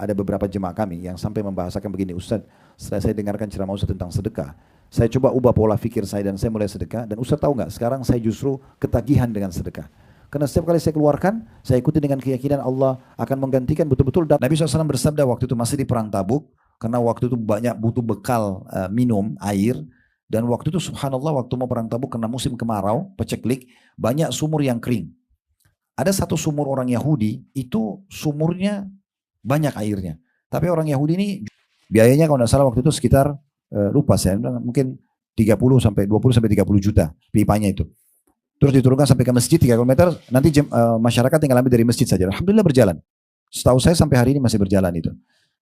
ada beberapa jemaah kami yang sampai membahasakan begini, Ustaz, setelah saya dengarkan ceramah Ustaz tentang sedekah, saya coba ubah pola pikir saya dan saya mulai sedekah, dan Ustaz tahu nggak, sekarang saya justru ketagihan dengan sedekah. Karena setiap kali saya keluarkan, saya ikuti dengan keyakinan Allah akan menggantikan betul-betul. Nabi SAW bersabda waktu itu masih di perang Tabuk, karena waktu itu banyak butuh bekal minum, air. Dan waktu itu subhanallah waktu mau perang Tabuk karena musim kemarau, peceklik, banyak sumur yang kering. Ada satu sumur orang Yahudi, itu sumurnya banyak airnya. Tapi orang Yahudi ini biayanya kalau tidak salah waktu itu sekitar, lupa saya, mungkin 20 sampai 30 juta pipanya itu. Terus diturunkan sampai ke masjid 3 km, nanti masyarakat tinggal ambil dari masjid saja. Alhamdulillah berjalan. Setahu saya sampai hari ini masih berjalan itu.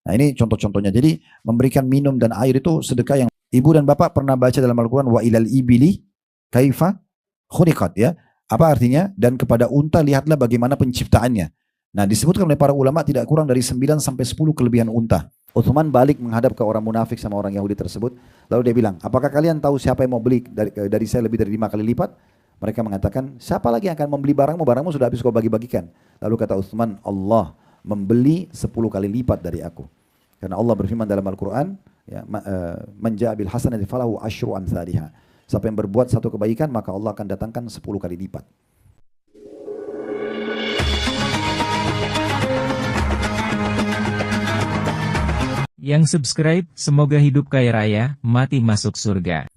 Nah ini contoh-contohnya. Jadi memberikan minum dan air itu sedekah yang ibu dan bapak pernah baca dalam Al-Quran, wa ilal ibili kaifa khuliqat, ya. Apa artinya? Dan kepada unta lihatlah bagaimana penciptaannya. Nah disebutkan oleh para ulama tidak kurang dari 9 sampai 10 kelebihan unta. Utsman balik menghadap ke orang munafik sama orang Yahudi tersebut. Lalu dia bilang, apakah kalian tahu siapa yang mau beli dari saya lebih dari 5 kali lipat? Mereka mengatakan, siapa lagi yang akan membeli barangmu? Barangmu sudah habis kau bagi-bagikan. Lalu kata Utsman, Allah membeli 10 kali lipat dari aku. Karena Allah berfirman dalam Al-Quran, ya, man jaa bil hasanati falahu asyru amsalihha. Siapa yang berbuat satu kebaikan, maka Allah akan datangkan 10 kali lipat. Yang subscribe, semoga hidup kaya raya, mati masuk surga.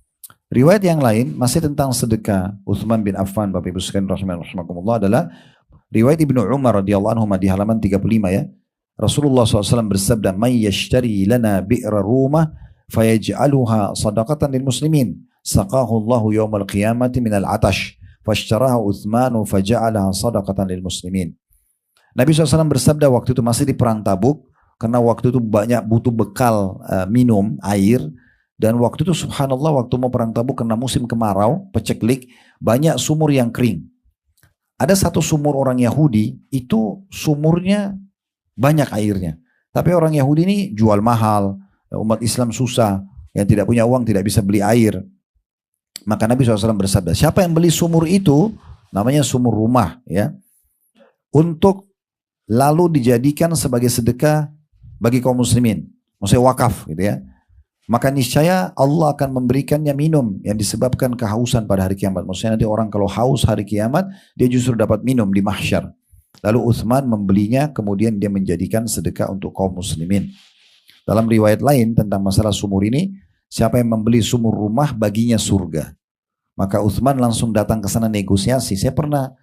Riwayat yang lain masih tentang sedekah Utsman bin Affan, Bapak Ibu sekalian rahimakumullah, adalah riwayat Ibnu Umar radhiyallahu anhu di halaman 35, ya. Rasulullah SAW bersabda, "May yashtari lana bi'ra rumah fayaj'aluha sadaqatan lil muslimin, saqahu Allahu yaumal qiyamati minal atash, fashtaraha Utsman faja'alaha sadaqatan lil muslimin." Nabi SAW bersabda waktu itu masih di perang Tabuk, karena waktu itu banyak butuh bekal minum, air. Dan waktu itu subhanallah waktu mau perang Tabuk karena musim kemarau, peceklik, banyak sumur yang kering. Ada satu sumur orang Yahudi, itu sumurnya banyak airnya. Tapi orang Yahudi ini jual mahal, umat Islam susah, yang tidak punya uang tidak bisa beli air. Maka Nabi SAW bersabda, siapa yang beli sumur itu, namanya sumur rumah, ya, untuk lalu dijadikan sebagai sedekah bagi kaum muslimin, maksudnya wakaf gitu, ya, maka niscaya Allah akan memberikannya minum yang disebabkan kehausan pada hari kiamat. Maksudnya nanti orang kalau haus hari kiamat, dia justru dapat minum di mahsyar. Lalu Utsman membelinya, kemudian dia menjadikan sedekah untuk kaum muslimin. Dalam riwayat lain tentang masalah sumur ini, siapa yang membeli sumur rumah baginya surga. Maka Utsman langsung datang ke sana negosiasi. Saya pernah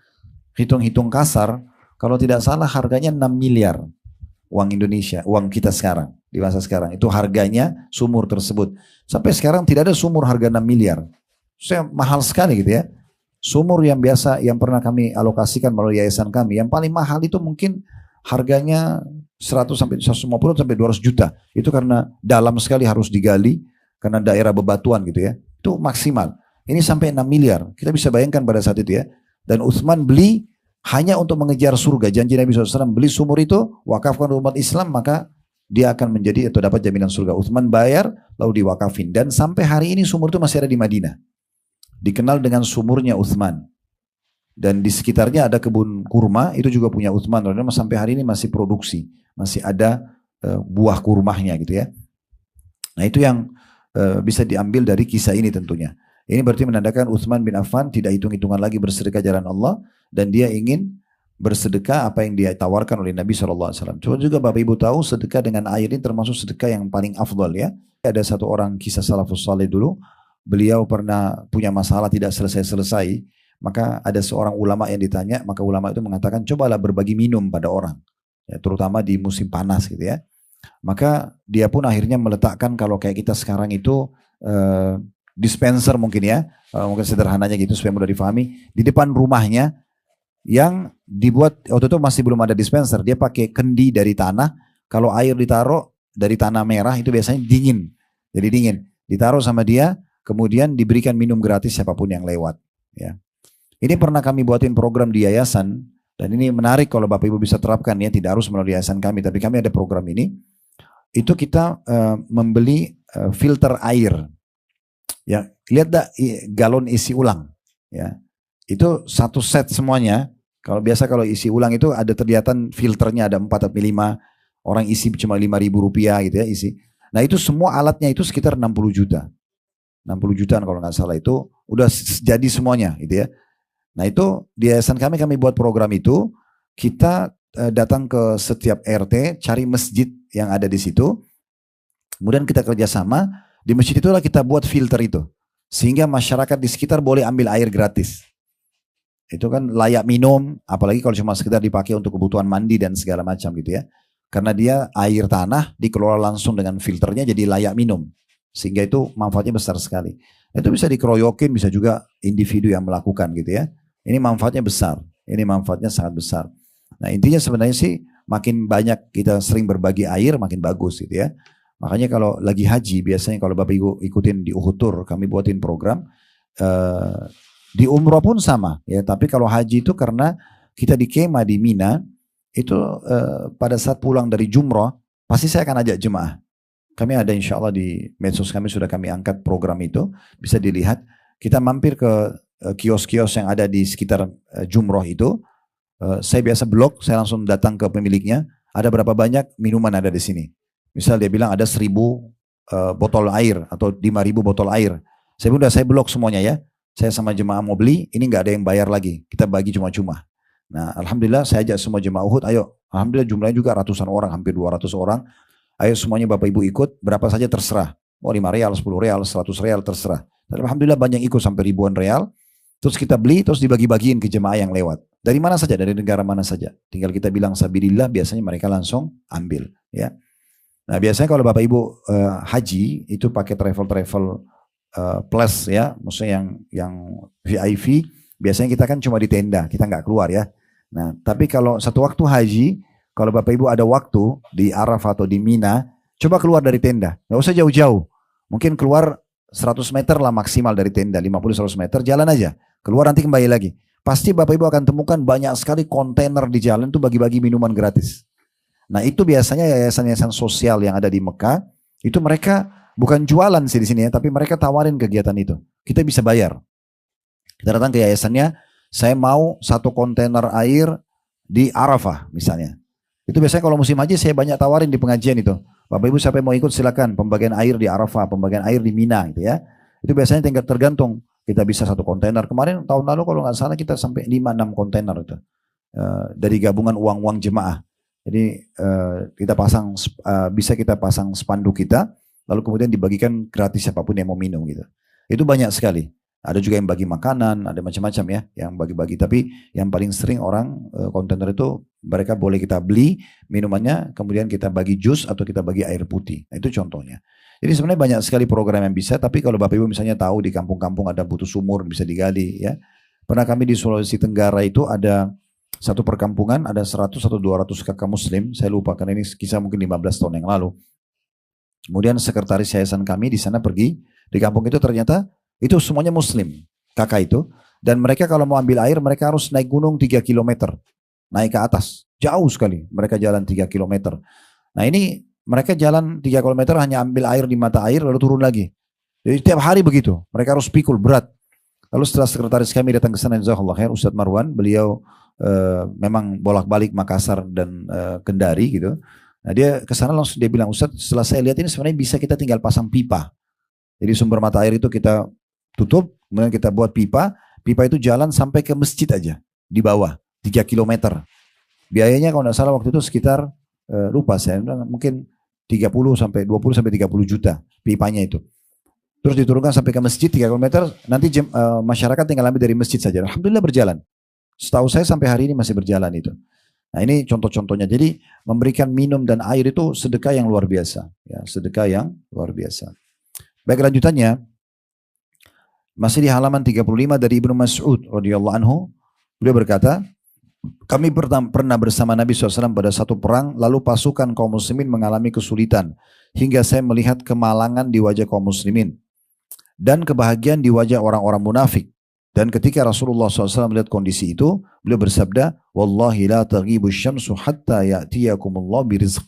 hitung-hitung kasar, kalau tidak salah harganya 6 miliar uang Indonesia, uang kita sekarang, di masa sekarang. Itu harganya sumur tersebut. Sampai sekarang tidak ada sumur harga 6 miliar. Saya mahal sekali gitu, ya. Sumur yang biasa, yang pernah kami alokasikan melalui yayasan kami, yang paling mahal itu mungkin harganya 100 sampai 150 sampai 200 juta. Itu karena dalam sekali harus digali, karena daerah bebatuan gitu, ya. Itu maksimal. Ini sampai 6 miliar. Kita bisa bayangkan pada saat itu, ya. Dan Utsman beli hanya untuk mengejar surga. Janji Nabi SAW, beli sumur itu, wakafkan umat Islam, maka dia akan menjadi atau dapat jaminan surga. Utsman bayar, lalu diwakafin. Dan sampai hari ini sumur itu masih ada di Madinah. Dikenal dengan sumurnya Utsman. Dan di sekitarnya ada kebun kurma, itu juga punya Utsman. Dan sampai hari ini masih produksi. Masih ada buah kurmanya gitu, ya. Nah itu yang bisa diambil dari kisah ini tentunya. Ini berarti menandakan Utsman bin Affan tidak hitung-hitungan lagi bersedekah jalan Allah, dan dia ingin bersedekah apa yang dia tawarkan oleh Nabi SAW. Coba juga Bapak Ibu tahu, sedekah dengan air ini termasuk sedekah yang paling afdal, ya. Ada satu orang kisah salafus saleh dulu, beliau pernah punya masalah tidak selesai-selesai, maka ada seorang ulama yang ditanya, maka ulama itu mengatakan, cobalah berbagi minum pada orang, ya, terutama di musim panas gitu, ya. Maka dia pun akhirnya meletakkan, kalau kayak kita sekarang itu dispenser mungkin, ya, mungkin sederhananya gitu supaya mudah difahami, di depan rumahnya yang dibuat waktu itu masih belum ada dispenser, dia pakai kendi dari tanah. Kalau air ditaruh dari tanah merah itu biasanya dingin, jadi dingin, ditaruh sama dia, kemudian diberikan minum gratis siapapun yang lewat, ya. Ini pernah kami buatin program di yayasan, dan ini menarik kalau Bapak Ibu bisa terapkan, ya, tidak harus melalui yayasan kami, tapi kami ada program ini. Itu kita membeli filter air. Ya, lihat dah galon isi ulang, ya. Itu satu set semuanya. Kalau biasa kalau isi ulang itu ada terlihat filternya ada 4 atau 5, Orang isi cuma 5.000 rupiah gitu ya isi. Nah itu semua alatnya itu sekitar 60 juta. 60 jutaan kalau nggak salah itu udah jadi semuanya gitu ya. Nah itu di yayasan kami buat program itu, kita datang ke setiap RT, cari masjid yang ada di situ, kemudian kita kerjasama, di masjid itulah kita buat filter itu. Sehingga masyarakat di sekitar boleh ambil air gratis. Itu kan layak minum, apalagi kalau cuma sekedar dipakai untuk kebutuhan mandi dan segala macam gitu ya. Karena dia air tanah dikelola langsung dengan filternya jadi layak minum. Sehingga itu manfaatnya besar sekali. Itu bisa dikeroyokin, bisa juga individu yang melakukan gitu ya. Ini manfaatnya besar. Ini manfaatnya sangat besar. Nah intinya sebenarnya sih makin banyak kita sering berbagi air makin bagus gitu ya. Makanya kalau lagi haji biasanya kalau Bapak Ibu ikutin di Uhud Tour kami buatin program. Di umroh pun sama ya. Tapi kalau haji itu karena kita di kemah di Mina. Itu pada saat pulang dari jumrah pasti saya akan ajak jemaah. Kami ada insya Allah di medsos kami sudah kami angkat program itu, bisa dilihat. Kita mampir ke kios-kios yang ada di sekitar jumrah itu. Saya biasa blog, saya langsung datang ke pemiliknya. Ada berapa banyak minuman ada di sini? Misal dia bilang ada 1.000 botol air atau 5.000 botol air. Saya blog semuanya ya. Saya sama jemaah mau beli, ini nggak ada yang bayar lagi. Kita bagi cuma-cuma. Nah, alhamdulillah saya ajak semua jemaah Uhud, ayo. Alhamdulillah jumlahnya juga ratusan orang, hampir 200 orang. Ayo semuanya Bapak Ibu ikut, berapa saja terserah. Mau 5 real, 10 real, 100 real terserah. Dan alhamdulillah banyak ikut sampai ribuan real. Terus kita beli, terus dibagi-bagiin ke jemaah yang lewat. Dari mana saja, dari negara mana saja. Tinggal kita bilang sabilillah, biasanya mereka langsung ambil. Ya. Nah biasanya kalau Bapak Ibu haji, itu pakai travel plus ya. Maksudnya yang VIP, biasanya kita kan cuma di tenda, kita nggak keluar ya. Nah, tapi kalau satu waktu haji, kalau Bapak Ibu ada waktu di Arafah atau di Mina, coba keluar dari tenda. Nggak usah jauh-jauh. Mungkin keluar 100 meter lah maksimal dari tenda, 50-100 meter, jalan aja. Keluar nanti kembali lagi. Pasti Bapak Ibu akan temukan banyak sekali kontainer di jalan itu bagi-bagi minuman gratis. Nah itu biasanya yayasan-yayasan sosial yang ada di Mekah, itu mereka bukan jualan sih di sini ya, tapi mereka tawarin kegiatan itu. Kita bisa bayar. Kita datang ke yayasannya, saya mau 1 kontainer air di Arafah misalnya. Itu biasanya kalau musim haji saya banyak tawarin di pengajian itu. Bapak Ibu siapa yang mau ikut silakan, pembagian air di Arafah, pembagian air di Mina gitu ya. Itu biasanya tinggal tergantung, kita bisa 1 kontainer. Kemarin tahun lalu kalau nggak salah kita sampai 5-6 kontainer itu. Dari gabungan uang-uang jemaah. Jadi bisa kita pasang spanduk kita, lalu kemudian dibagikan gratis siapapun yang mau minum gitu. Itu banyak sekali. Ada juga yang bagi makanan, ada macam-macam ya yang bagi-bagi. Tapi yang paling sering orang kontainer itu mereka boleh kita beli minumannya, kemudian kita bagi jus atau kita bagi air putih. Nah, itu contohnya. Jadi sebenarnya banyak sekali program yang bisa. Tapi kalau Bapak Ibu misalnya tahu di kampung-kampung ada butuh sumur bisa digali ya. Pernah kami di Sulawesi Tenggara itu ada satu perkampungan, ada 100 atau 200 kakak muslim. Saya lupa karena ini kisah mungkin 15 tahun yang lalu. Kemudian sekretaris yayasan kami di sana pergi di kampung itu, ternyata itu semuanya muslim, kakak itu. Dan mereka kalau mau ambil air, mereka harus naik gunung 3 kilometer. Naik ke atas. Jauh sekali. Mereka jalan 3 kilometer. Nah ini mereka jalan 3 kilometer hanya ambil air di mata air lalu turun lagi. Jadi tiap hari begitu. Mereka harus pikul berat. Lalu setelah sekretaris kami datang ke sana, jazakallahu khair, Ustadz Marwan, beliau memang bolak-balik Makassar dan Kendari gitu. Nah dia ke sana langsung dia bilang, Ustadz setelah saya lihat ini sebenarnya bisa kita tinggal pasang pipa. Jadi sumber mata air itu kita tutup, kemudian kita buat pipa itu jalan sampai ke masjid aja, di bawah, 3 kilometer. Biayanya kalau tidak salah waktu itu sekitar, lupa saya, mungkin 20 sampai 30 juta pipanya itu. Terus diturunkan sampai ke masjid 3 kilometer, nanti masyarakat tinggal ambil dari masjid saja. Alhamdulillah berjalan. Setahu saya sampai hari ini masih berjalan itu. Nah ini contoh-contohnya. Jadi memberikan minum dan air itu sedekah yang luar biasa. Ya, sedekah yang luar biasa. Baik, lanjutannya. Masih di halaman 35 dari Ibnu Mas'ud radhiyallahu anhu. Beliau berkata, kami pernah bersama Nabi SAW pada satu perang, lalu pasukan kaum muslimin mengalami kesulitan. Hingga saya melihat kemalangan di wajah kaum muslimin. Dan kebahagiaan di wajah orang-orang munafik. Dan ketika Rasulullah SAW melihat kondisi itu, beliau bersabda, Wallahi la taghibu syamsu hatta ya'tiyakumullah birizq.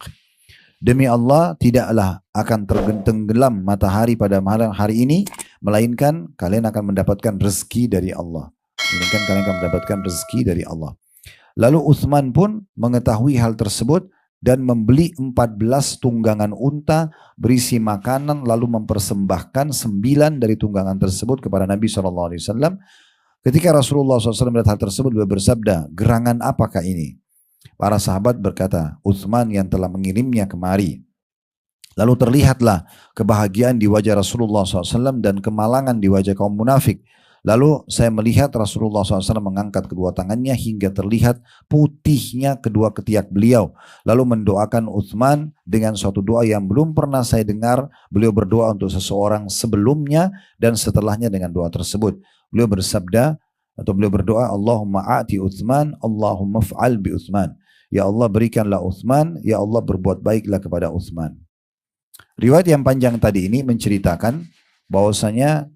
Demi Allah, tidaklah akan tenggelam matahari pada malam hari ini, melainkan kalian akan mendapatkan rezeki dari Allah. Melainkan kalian akan mendapatkan rezeki dari Allah. Lalu Uthman pun mengetahui hal tersebut, dan membeli 14 tunggangan unta berisi makanan lalu mempersembahkan 9 dari tunggangan tersebut kepada Nabi SAW. Ketika Rasulullah SAW melihat hal tersebut, beliau bersabda, gerangan apakah ini? Para sahabat berkata, Utsman yang telah mengirimnya kemari. Lalu terlihatlah kebahagiaan di wajah Rasulullah SAW dan kemalangan di wajah kaum munafik. Lalu saya melihat Rasulullah SAW mengangkat kedua tangannya hingga terlihat putihnya kedua ketiak beliau. Lalu mendoakan Utsman dengan suatu doa yang belum pernah saya dengar. Beliau berdoa untuk seseorang sebelumnya dan setelahnya dengan doa tersebut. Beliau bersabda atau beliau berdoa, Allahumma a'ti Utsman, Allahumma fa'al bi Utsman. Ya Allah berikanlah Utsman, ya Allah berbuat baiklah kepada Utsman. Riwayat yang panjang tadi ini menceritakan bahwasanya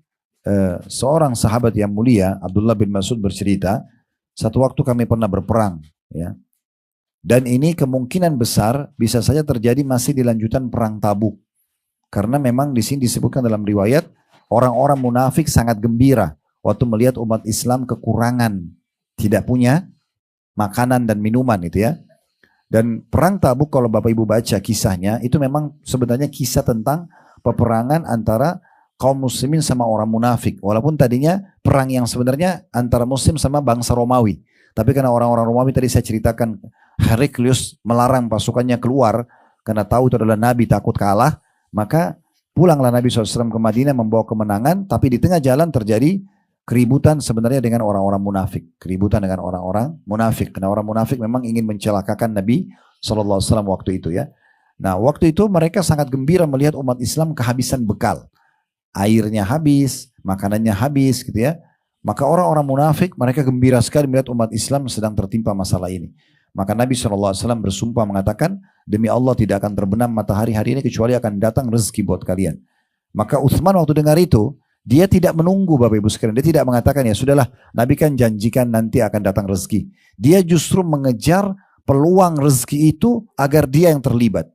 seorang sahabat yang mulia, Abdullah bin Mas'ud bercerita, satu waktu kami pernah berperang, ya. Dan ini kemungkinan besar bisa saja terjadi masih di lanjutan perang Tabuk. Karena memang di sini disebutkan dalam riwayat, orang-orang munafik sangat gembira waktu melihat umat Islam kekurangan, tidak punya makanan dan minuman itu ya. Dan perang Tabuk kalau Bapak Ibu baca kisahnya, itu memang sebenarnya kisah tentang peperangan antara kaum muslimin sama orang munafik. Walaupun tadinya perang yang sebenarnya antara muslim sama bangsa Romawi. Tapi karena orang-orang Romawi tadi saya ceritakan, Heraklius melarang pasukannya keluar karena tahu itu adalah Nabi, takut kalah. Maka pulanglah Nabi SAW ke Madinah membawa kemenangan. Tapi di tengah jalan terjadi keributan sebenarnya dengan orang-orang munafik. Keributan dengan orang-orang munafik. Karena orang munafik memang ingin mencelakakan Nabi SAW waktu itu ya. Nah waktu itu mereka sangat gembira melihat umat Islam kehabisan bekal. Airnya habis, makanannya habis gitu ya. Maka orang-orang munafik mereka gembira sekali melihat umat Islam sedang tertimpa masalah ini. Maka Nabi SAW bersumpah mengatakan, demi Allah tidak akan terbenam matahari hari ini kecuali akan datang rezeki buat kalian. Maka Utsman waktu dengar itu, dia tidak menunggu Bapak Ibu sekalian. Dia tidak mengatakan ya sudahlah Nabi kan janjikan nanti akan datang rezeki. Dia justru mengejar peluang rezeki itu agar dia yang terlibat.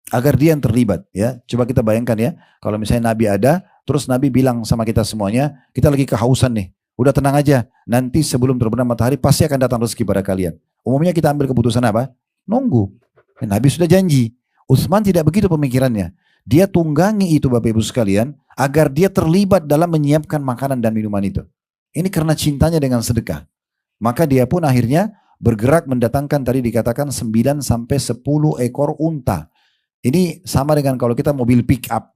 Agar dia yang terlibat ya. Coba kita bayangkan ya, kalau misalnya Nabi ada, terus Nabi bilang sama kita semuanya, kita lagi kehausan nih, udah tenang aja, nanti sebelum terbenam matahari pasti akan datang rezeki pada kalian. Umumnya kita ambil keputusan apa? Nunggu. Nabi sudah janji. Utsman tidak begitu pemikirannya. Dia tunggangi itu Bapak Ibu sekalian, agar dia terlibat dalam menyiapkan makanan dan minuman itu. Ini karena cintanya dengan sedekah. Maka dia pun akhirnya bergerak mendatangkan tadi dikatakan 9 sampai 10 ekor unta. Ini sama dengan kalau kita mobil pick up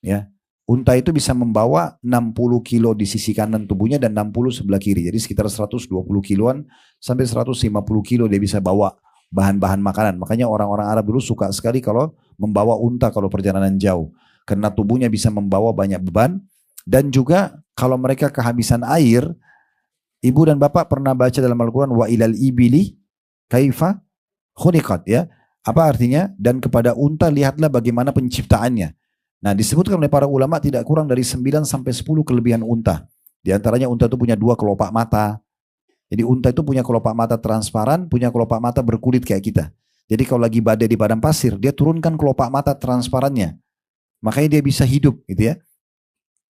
ya. Unta itu bisa membawa 60 kilo di sisi kanan tubuhnya dan 60 sebelah kiri. Jadi sekitar 120 kiloan sampai 150 kilo dia bisa bawa bahan-bahan makanan. Makanya orang-orang Arab dulu suka sekali kalau membawa unta kalau perjalanan jauh. Karena tubuhnya bisa membawa banyak beban. Dan juga kalau mereka kehabisan air, ibu dan bapak pernah baca dalam Al-Quran, wa ilal ibili kaifa khuliqat ya. Apa artinya? Dan kepada unta lihatlah bagaimana penciptaannya. Nah disebutkan oleh para ulama tidak kurang dari 9 sampai 10 kelebihan unta. Di antaranya unta itu punya 2 kelopak mata. Jadi unta itu punya kelopak mata transparan, punya kelopak mata berkulit kayak kita. Jadi kalau lagi badai di padang pasir, dia turunkan kelopak mata transparannya. Makanya dia bisa hidup gitu ya.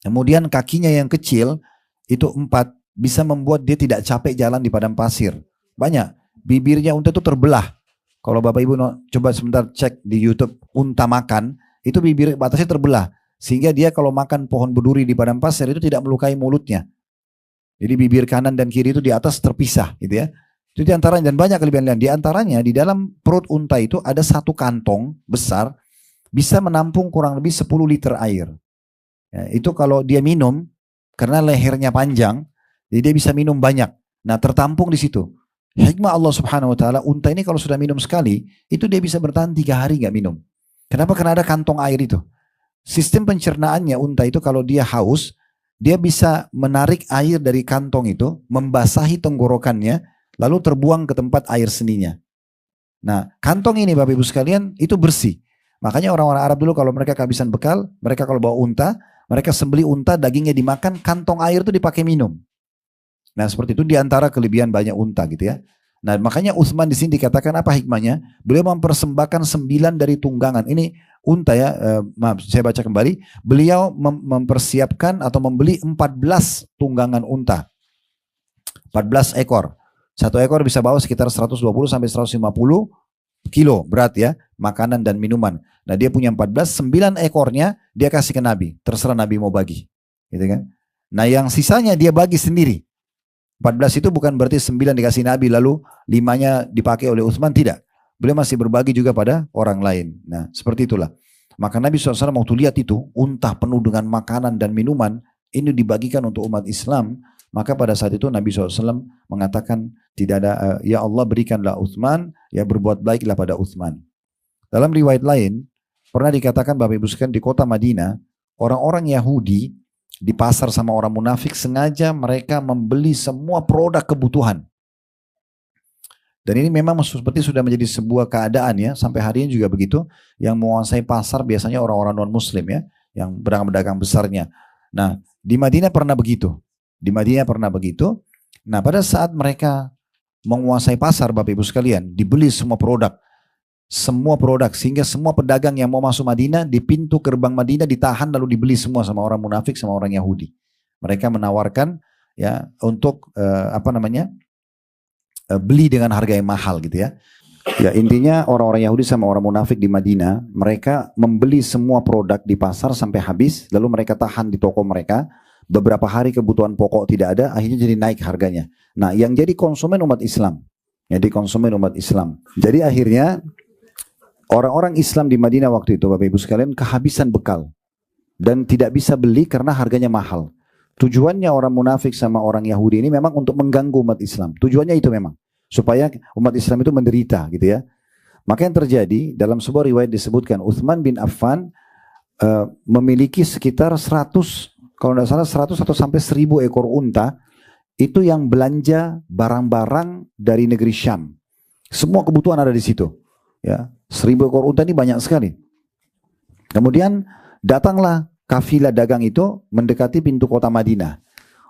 Kemudian kakinya yang kecil, itu 4, bisa membuat dia tidak capek jalan di padang pasir. Banyak. Bibirnya unta itu terbelah. Kalau Bapak Ibu coba sebentar cek di YouTube unta makan, itu bibir batasnya terbelah. Sehingga dia kalau makan pohon berduri di padang pasir itu tidak melukai mulutnya. Jadi bibir kanan dan kiri itu di atas terpisah gitu ya. Itu di antaranya dan banyak kelebihan lain. Di antaranya di dalam perut unta itu ada satu kantong besar bisa menampung kurang lebih 10 liter air. Ya, itu kalau dia minum karena lehernya panjang, jadi dia bisa minum banyak. Nah tertampung di situ. Hikmah Allah Subhanahu Wa Taala, unta ini kalau sudah minum sekali, itu dia bisa bertahan 3 hari nggak minum. Kenapa? Karena ada kantong air itu. Sistem pencernaannya unta itu kalau dia haus, dia bisa menarik air dari kantong itu, membasahi tenggorokannya, lalu terbuang ke tempat air seninya. Nah, kantong ini Bapak Ibu sekalian itu bersih. Makanya orang-orang Arab dulu kalau mereka kehabisan bekal, mereka kalau bawa unta, mereka sembelih unta, dagingnya dimakan, kantong air itu dipakai minum. Nah, seperti itu diantara kelebihan banyak unta gitu ya. Nah, makanya Utsman di sini dikatakan apa hikmahnya? Beliau mempersembahkan 9 dari tunggangan. Ini unta ya, maaf saya baca kembali. Beliau mempersiapkan atau membeli 14 tunggangan unta. 14 ekor. Satu ekor bisa bawa sekitar 120 sampai 150 kilo berat ya, makanan dan minuman. Nah dia punya 14, 9 ekornya dia kasih ke Nabi. Terserah Nabi mau bagi. Gitu kan. Nah yang sisanya dia bagi sendiri. 14 itu bukan berarti 9 dikasih Nabi lalu 5-nya dipakai oleh Utsman, tidak. Beliau masih berbagi juga pada orang lain. Nah seperti itulah. Maka Nabi SAW waktu lihat itu, unta penuh dengan makanan dan minuman, ini dibagikan untuk umat Islam. Maka pada saat itu Nabi SAW mengatakan, tidak ada, ya Allah berikanlah Utsman, ya berbuat baiklah pada Utsman. Dalam riwayat lain, pernah dikatakan Bapak Ibu sekalian di kota Madinah, orang-orang Yahudi di pasar sama orang munafik sengaja mereka membeli semua produk kebutuhan. Dan ini memang seperti sudah menjadi sebuah keadaan ya, sampai hari ini juga begitu. Yang menguasai pasar biasanya orang-orang non-muslim ya, yang pedagang-pedagang besarnya. Nah, di Madinah pernah begitu. Di Madinah pernah begitu. Nah, pada saat mereka menguasai pasar Bapak Ibu sekalian, dibeli semua produk. Semua produk, sehingga semua pedagang yang mau masuk Madinah, di pintu gerbang Madinah ditahan lalu dibeli semua sama orang munafik, sama orang Yahudi. Mereka menawarkan ya untuk beli dengan harga yang mahal gitu ya. Ya intinya orang-orang Yahudi sama orang munafik di Madinah, mereka membeli semua produk di pasar sampai habis, lalu mereka tahan di toko mereka. Beberapa hari kebutuhan pokok tidak ada, akhirnya jadi naik harganya. Nah yang jadi konsumen umat Islam. Jadi akhirnya orang-orang Islam di Madinah waktu itu Bapak Ibu sekalian kehabisan bekal. Dan tidak bisa beli karena harganya mahal. Tujuannya orang munafik sama orang Yahudi ini memang untuk mengganggu umat Islam. Tujuannya itu memang. Supaya umat Islam itu menderita gitu ya. Maka yang terjadi dalam sebuah riwayat disebutkan Utsman bin Affan memiliki sekitar 100, kalau tidak salah 100 atau sampai 1000 ekor unta. Itu yang belanja barang-barang dari negeri Syam. Semua kebutuhan ada di situ. Ya, 1000 ekor unta ini banyak sekali. Kemudian datanglah kafilah dagang itu mendekati pintu kota Madinah.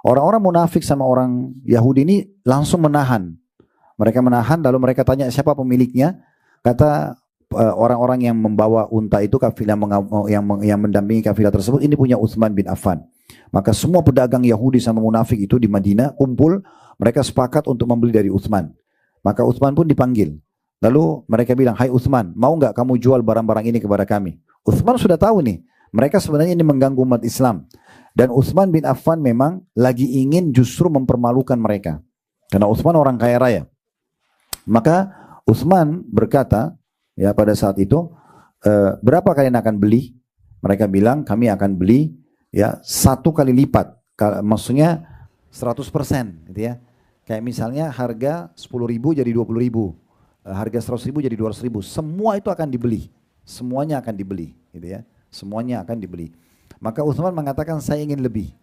Orang-orang munafik sama orang Yahudi ini langsung menahan. Mereka menahan lalu mereka tanya siapa pemiliknya. Kata orang-orang yang membawa unta itu, kafilah yang mendampingi kafilah tersebut, ini punya Utsman bin Affan. Maka semua pedagang Yahudi sama munafik itu di Madinah kumpul, mereka sepakat untuk membeli dari Utsman. Maka Utsman pun dipanggil. Lalu mereka bilang, hai Utsman, mau nggak kamu jual barang-barang ini kepada kami? Utsman sudah tahu nih. Mereka sebenarnya ini mengganggu umat Islam. Dan Utsman bin Affan memang lagi ingin justru mempermalukan mereka. Karena Utsman orang kaya raya. Maka Utsman berkata, ya pada saat itu, berapa kalian akan beli? Mereka bilang, kami akan beli ya 1 kali lipat. Maksudnya 100% gitu ya. Kayak misalnya harga 10.000 jadi 20.000. Harga 100.000 jadi 200.000. Semua itu akan dibeli. Semuanya akan dibeli gitu ya. Semuanya akan dibeli. Maka Utsman mengatakan saya ingin lebih.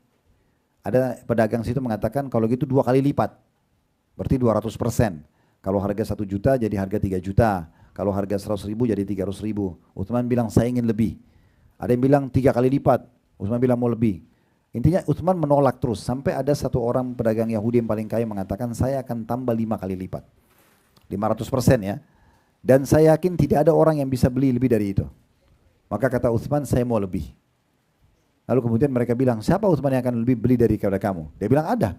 Ada pedagang situ mengatakan kalau gitu 2 kali lipat. Berarti 200%. Kalau harga 1 juta jadi harga 3 juta. Kalau harga 100.000 jadi 300.000. Utsman bilang saya ingin lebih. Ada yang bilang 3 kali lipat. Utsman bilang mau lebih. Intinya Utsman menolak terus. Sampai ada satu orang pedagang Yahudi yang paling kaya mengatakan saya akan tambah 5 kali lipat. 500% ya. Dan saya yakin tidak ada orang yang bisa beli lebih dari itu. Maka kata Utsman, saya mau lebih. Lalu kemudian mereka bilang, siapa Utsman yang akan lebih beli daripada kamu? Dia bilang, ada.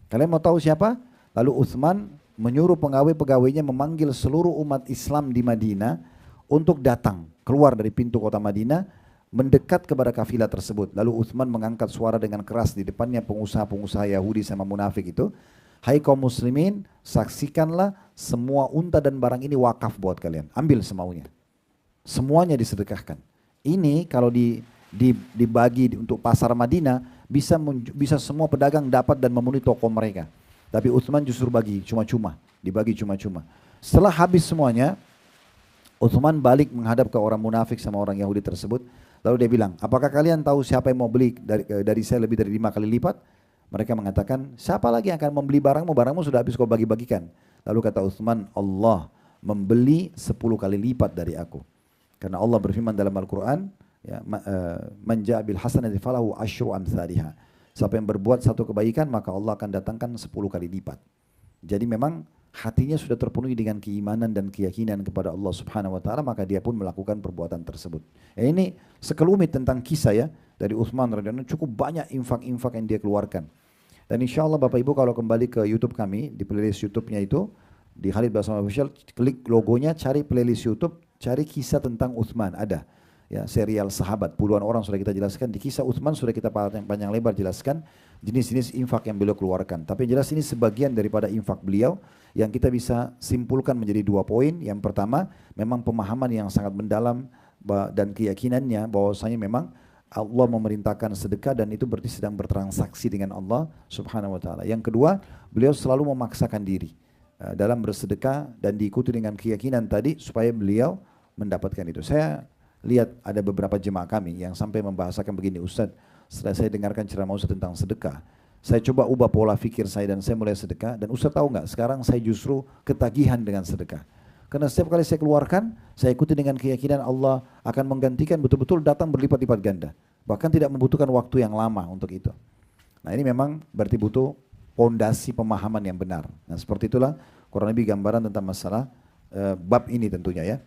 Kalian mau tahu siapa? Lalu Utsman menyuruh pegawai-pegawainya memanggil seluruh umat Islam di Madinah untuk datang, keluar dari pintu kota Madinah, mendekat kepada kafilah tersebut. Lalu Utsman mengangkat suara dengan keras di depannya pengusaha-pengusaha Yahudi sama munafik itu. Hai kaum muslimin, saksikanlah semua unta dan barang ini wakaf buat kalian. Ambil semaunya. Semuanya disedekahkan. Ini kalau dibagi untuk pasar Madinah bisa semua pedagang dapat dan memenuhi toko mereka. Tapi Utsman justru bagi cuma-cuma, dibagi cuma-cuma. Setelah habis semuanya, Utsman balik menghadap ke orang munafik sama orang Yahudi tersebut. Lalu dia bilang, apakah kalian tahu siapa yang mau beli dari saya lebih dari 5 kali lipat? Mereka mengatakan, siapa lagi yang akan membeli barangmu? Barangmu sudah habis kau bagi-bagikan. Lalu kata Utsman, Allah membeli 10 kali lipat dari aku. Karena Allah berfirman dalam Al-Quran, ya, man ja'a bil hasanati falahu asyru amsalihha. Siapa yang berbuat satu kebaikan, maka Allah akan datangkan 10 kali lipat. Jadi memang hatinya sudah terpenuhi dengan keimanan dan keyakinan kepada Allah Subhanahu wa taala, maka dia pun melakukan perbuatan tersebut. Ini sekelumit tentang kisah ya dari Utsman radhiyallahu anhu, cukup banyak infak-infak yang dia keluarkan. Dan insya Allah Bapak Ibu kalau kembali ke YouTube kami, di playlist YouTube-nya itu Di Khalid Basma Official, klik logonya, cari playlist YouTube, cari kisah tentang Uthman, ada. Ya, serial sahabat, puluhan orang sudah kita jelaskan. Di kisah Uthman sudah kita panjang lebar jelaskan jenis-jenis infak yang beliau keluarkan. Tapi jelas ini sebagian daripada infak beliau yang kita bisa simpulkan menjadi 2 poin. Yang pertama, memang pemahaman yang sangat mendalam dan keyakinannya bahwasanya memang Allah memerintahkan sedekah dan itu berarti sedang bertransaksi dengan Allah Subhanahu wa taala. Yang kedua, beliau selalu memaksakan diri dalam bersedekah dan diikuti dengan keyakinan tadi supaya beliau mendapatkan itu. Saya lihat ada beberapa jemaah kami yang sampai membahasakan begini, Ustaz, setelah saya dengarkan ceramah Ustaz tentang sedekah, saya coba ubah pola fikir saya dan saya mulai sedekah, dan Ustaz tahu nggak, sekarang saya justru ketagihan dengan sedekah. Karena setiap kali saya keluarkan, saya ikuti dengan keyakinan Allah akan menggantikan, betul-betul datang berlipat-lipat ganda. Bahkan tidak membutuhkan waktu yang lama untuk itu. Nah ini memang berarti butuh pondasi pemahaman yang benar. Nah seperti itulah kurang lebih gambaran tentang masalah bab ini tentunya ya.